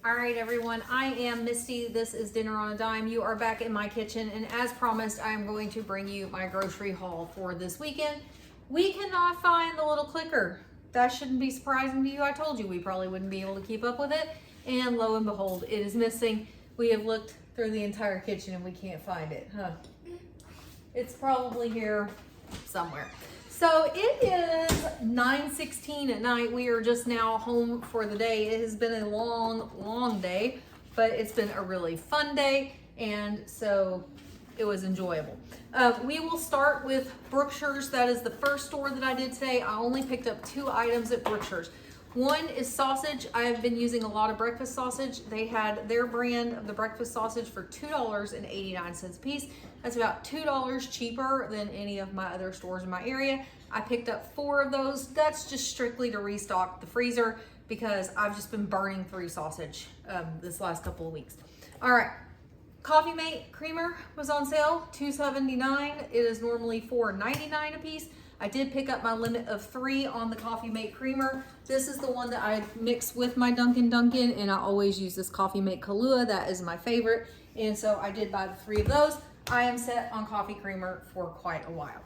All right, everyone, I am Misty. This is Dinner on a Dime. You are back in my kitchen, and as promised, I am going to bring you my grocery haul for this weekend. We cannot find the little clicker. That shouldn't be surprising to you. I told you we probably wouldn't be able to keep up with it, and lo and behold, it is missing. We have looked through the entire kitchen and we can't find it, huh? It's probably here somewhere. So it is 9:16 at night. We are just now home for the day. It has been a long day, but it's been a really fun day, and so it was enjoyable. We will start with Brookshire's. That is the first store that I did today. I only picked up 2 items at Brookshire's. One is sausage. I have been using a lot of breakfast sausage. They had their brand of the breakfast sausage for $2.89 a piece. That's about $2 cheaper than any of my other stores in my area. I picked up 4 of those. That's just strictly to restock the freezer because I've just been burning through sausage this last couple of weeks. All right, Coffee Mate creamer was on sale, $2.79. It is normally $4.99 a piece. I did pick up my limit of 3 on the Coffee Mate creamer. This is the one that I mix with my Dunkin', and I always use this Coffee Mate Kahlua. That is my favorite, and so I did buy the 3 of those. I am set on coffee creamer for quite a while.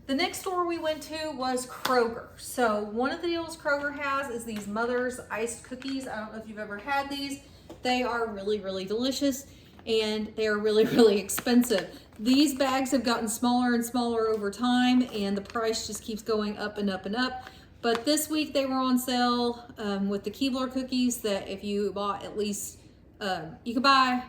The next store we went to was Kroger. So one of the deals Kroger has is these Mother's iced cookies. I don't know if you've ever had these. They are really delicious, and they're really expensive. These bags have gotten smaller and smaller over time, and the price just keeps going up and up and up. But this week they were on sale with the Keebler cookies that if you bought at least, you could buy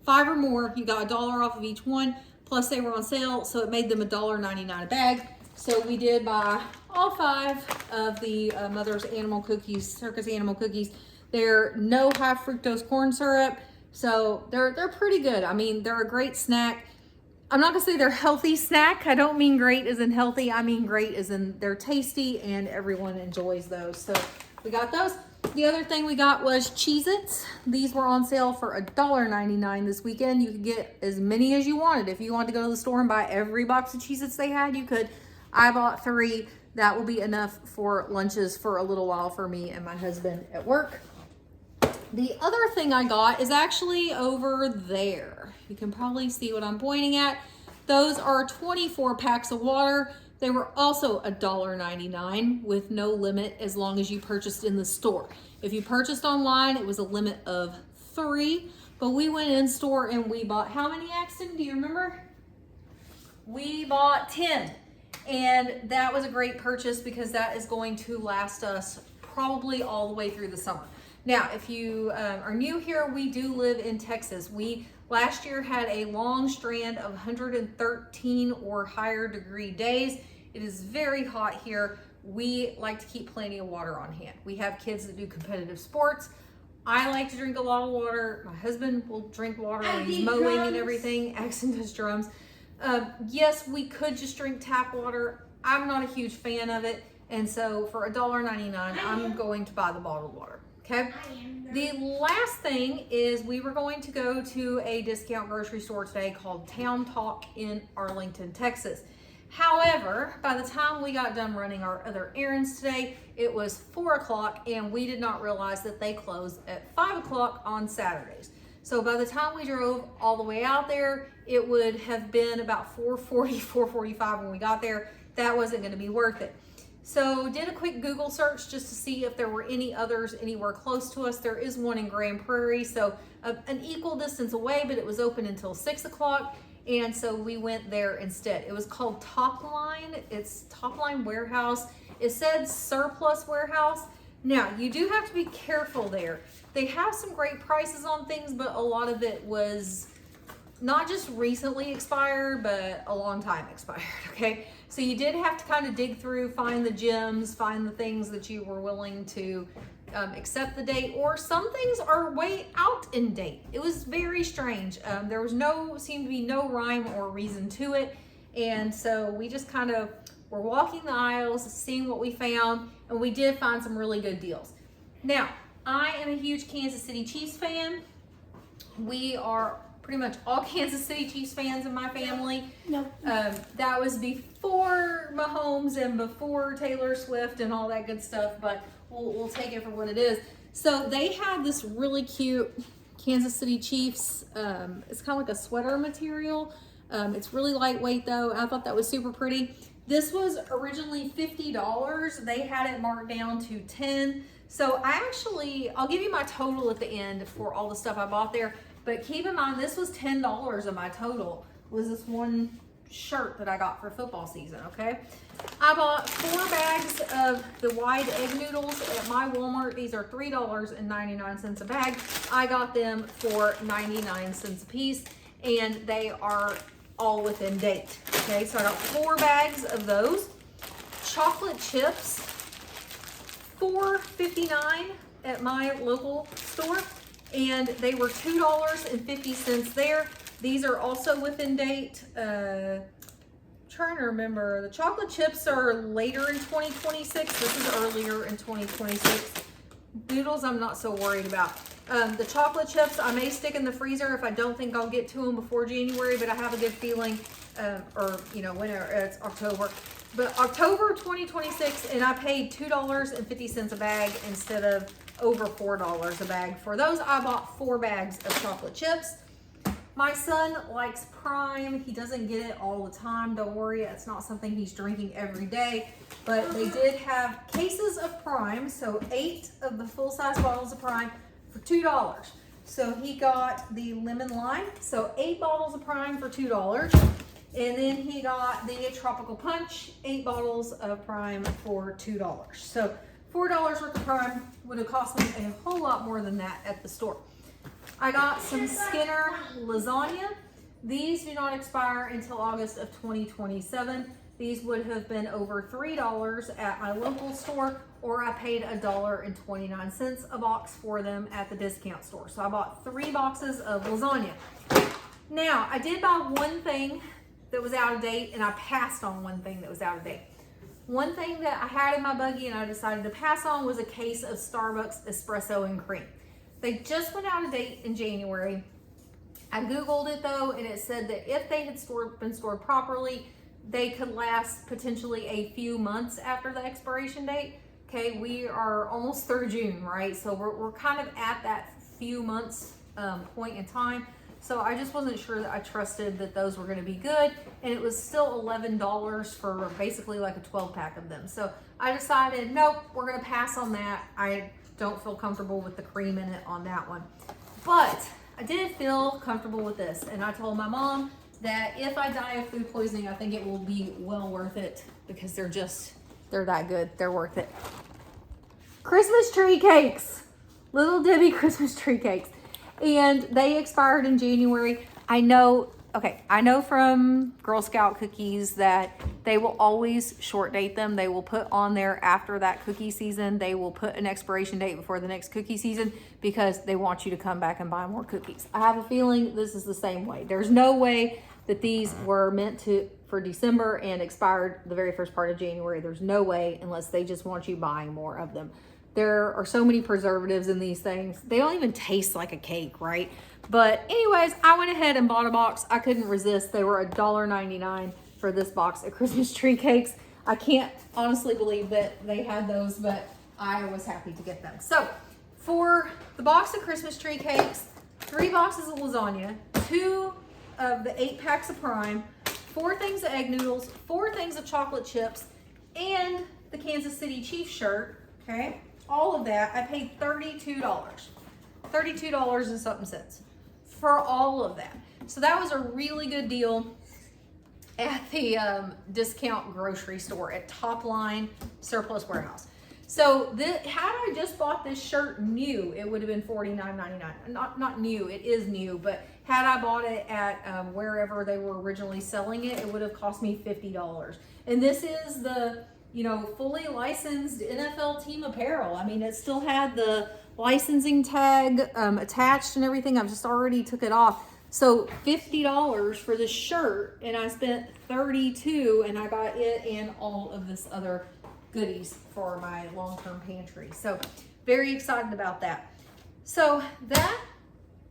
5 or more, you got $1 off of each one, plus they were on sale, so it made them $1.99 a bag. So we did buy all 5 of the Mother's Animal Cookies, Circus Animal Cookies. They're no high fructose corn syrup, so they're pretty good. I mean, they're a great snack. I'm not gonna say they're healthy snack. I don't mean great as in healthy. I mean great as in they're tasty and everyone enjoys those. So we got those. The other thing we got was Cheez-Its. These were on sale for $1.99 this weekend. You could get as many as you wanted. If you wanted to go to the store and buy every box of Cheez-Its they had, you could. I bought 3. That will be enough for lunches for a little while for me and my husband at work. The other thing I got is actually over there. You can probably see what I'm pointing at. Those are 24 packs of water. They were also $1.99 with no limit as long as you purchased in the store. If you purchased online, it was a limit of 3, but we went in store and we bought, how many, Axton? Do you remember? We bought 10, and that was a great purchase because that is going to last us probably all the way through the summer. Now, if you are new here, we do live in Texas. We last year had a long strand of 113 or higher degree days. It is very hot here. We like to keep plenty of water on hand. We have kids that do competitive sports. I like to drink a lot of water. My husband will drink water when he's mowing and everything. Axon does drums. Yes, we could just drink tap water. I'm not a huge fan of it. And so for $1.99, I'm going to buy the bottled water. Okay. The last thing is we were going to go to a discount grocery store today called Town Talk in Arlington, Texas. However, by the time we got done running our other errands today, it was 4 o'clock, and we did not realize that they close at 5 o'clock on Saturdays. So by the time we drove all the way out there, it would have been about 4:40, 4:45 when we got there. That wasn't going to be worth it. So did a quick Google search just to see if there were any others anywhere close to us. There is one in Grand Prairie, so an equal distance away, but it was open until 6 o'clock. And so we went there instead. It was called Topline. It's Topline Warehouse. It said Surplus Warehouse. Now, you do have to be careful there. They have some great prices on things, but a lot of it was not just recently expired, but a long time expired, okay? So you did have to kind of dig through, find the gems, find the things that you were willing to accept the date, or some things are way out in date. It was very strange. There was seemed to be no rhyme or reason to it. And so we just kind of were walking the aisles, seeing what we found, and we did find some really good deals. Now, I am a huge Kansas City Chiefs fan. We are pretty much all Kansas City Chiefs fans in my family. No. That was before Mahomes and before Taylor Swift and all that good stuff, but we'll take it for what it is. So they had this really cute Kansas City Chiefs. It's kind of like a sweater material. It's really lightweight though. I thought that was super pretty. This was originally $50. They had it marked down to $10. So I'll give you my total at the end for all the stuff I bought there. But keep in mind, this was $10 of my total, was this one shirt that I got for football season, okay? I bought 4 bags of the wide egg noodles at my Walmart. These are $3.99 a bag. I got them for 99 cents a piece, and they are all within date, okay? So I got 4 bags of those. Chocolate chips, $4.59 at my local store, and they were $2.50 there. These are also within date. Trying to remember, the chocolate chips are later in 2026. This is earlier in 2026. Noodles, I'm not so worried about. The chocolate chips, I may stick in the freezer if I don't think I'll get to them before January, but I have a good feeling, or you know, whenever it's October. But October 2026, and I paid $2.50 a bag instead of over $4 a bag. For those, I bought 4 bags of chocolate chips. My son likes Prime. He doesn't get it all the time. Don't worry, it's not something he's drinking every day. But they did have cases of Prime, so 8 of the full-size bottles of Prime for $2. So he got the lemon lime, so 8 bottles of Prime for $2. And then he got the tropical punch, 8 bottles of Prime for $2. So $4 worth of Prime would have cost me a whole lot more than that at the store. I got some Skinner lasagna. These do not expire until August of 2027. These would have been over $3 at my local store, or I paid $1.29 a box for them at the discount store. So I bought 3 boxes of lasagna. Now, I did buy one thing that was out of date, and I passed on one thing that was out of date. One thing that I had in my buggy and I decided to pass on was a case of Starbucks espresso and cream. They just went out of date in January. I Googled it though, and it said that if they had been stored properly, they could last potentially a few months after the expiration date. Okay, we are almost through June, right? So we're kind of at that few months point in time. So I just wasn't sure that I trusted that those were gonna be good. And it was still $11 for basically like a 12 pack of them. So I decided, nope, we're gonna pass on that. I don't feel comfortable with the cream in it on that one. But I did feel comfortable with this. And I told my mom that if I die of food poisoning, I think it will be well worth it because they're that good. They're worth it. Christmas tree cakes. Little Debbie Christmas tree cakes. And they expired in January. I know from Girl Scout cookies that they will always short date them. They will put on there after that cookie season. They will put an expiration date before the next cookie season because they want you to come back and buy more cookies. I have a feeling this is the same way. There's no way that these were meant for December and expired the very first part of January. There's no way unless they just want you buying more of them. There are so many preservatives in these things. They don't even taste like a cake, right? But anyways, I went ahead and bought a box. I couldn't resist. They were $1.99 for this box of Christmas tree cakes. I can't honestly believe that they had those, but I was happy to get them. So for the box of Christmas tree cakes, 3 boxes of lasagna, 2 of the 8 packs of Prime, 4 things of egg noodles, 4 things of chocolate chips, and the Kansas City Chiefs shirt, okay? All of that, I paid $32. $32 and something cents for all of that. So that was a really good deal at the discount grocery store at Top Line Surplus Warehouse. So had I just bought this shirt new, it would have been $49.99. Not new, it is new, but had I bought it at wherever they were originally selling it, it would have cost me $50. And this is the fully licensed NFL team apparel. I mean, it still had the licensing tag attached and everything. I've just already took it off. So $50 for this shirt, and I spent $32, and I got it and all of this other goodies for my long-term pantry. So very excited about that. So that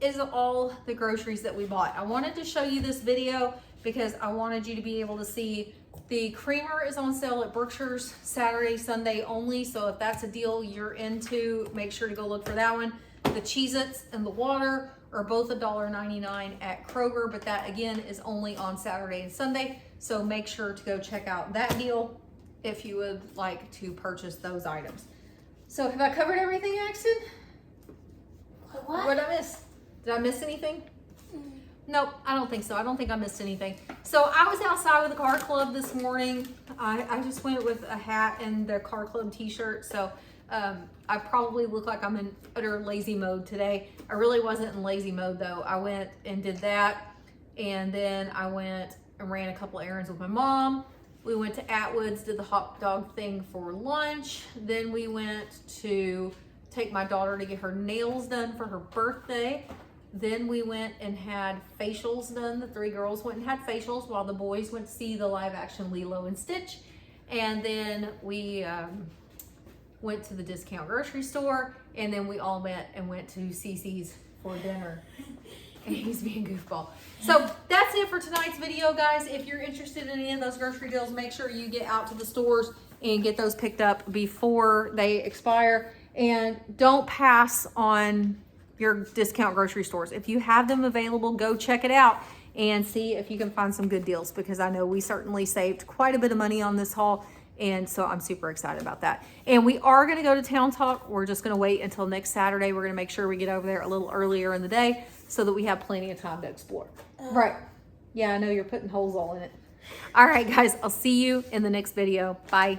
is all the groceries that we bought. I wanted to show you this video because I wanted you to be able to see The creamer is on sale at Berkshire's Saturday, Sunday only. So if that's a deal you're into, make sure to go look for that one. The Cheez-Its and the water are both $1.99 at Kroger, but that again is only on Saturday and Sunday. So make sure to go check out that deal if you would like to purchase those items. So have I covered everything, Axton? What did I miss? Did I miss anything? Nope, I don't think so. I don't think I missed anything. So I was outside with the car club this morning. I just went with a hat and the car club t-shirt. So I probably look like I'm in utter lazy mode today. I really wasn't in lazy mode though. I went and did that. And then I went and ran a couple errands with my mom. We went to Atwood's, did the hot dog thing for lunch. Then we went to take my daughter to get her nails done for her birthday. Then we went and had facials done. The 3 girls went and had facials while the boys went to see the live action Lilo and Stitch. And then we went to the discount grocery store, and then we all met and went to Cece's for dinner. And he's being goofball. So that's it for tonight's video, guys. If you're interested in any of those grocery deals, make sure you get out to the stores and get those picked up before they expire. And don't pass on your discount grocery stores. If you have them available, go check it out and see if you can find some good deals, because I know we certainly saved quite a bit of money on this haul, and so I'm super excited about that. And we are going to go to Town Talk. We're just going to wait until next Saturday. We're going to make sure we get over there a little earlier in the day so that we have plenty of time to explore. Right. Yeah, I know you're putting holes all in it. All right, guys, I'll see you in the next video. Bye.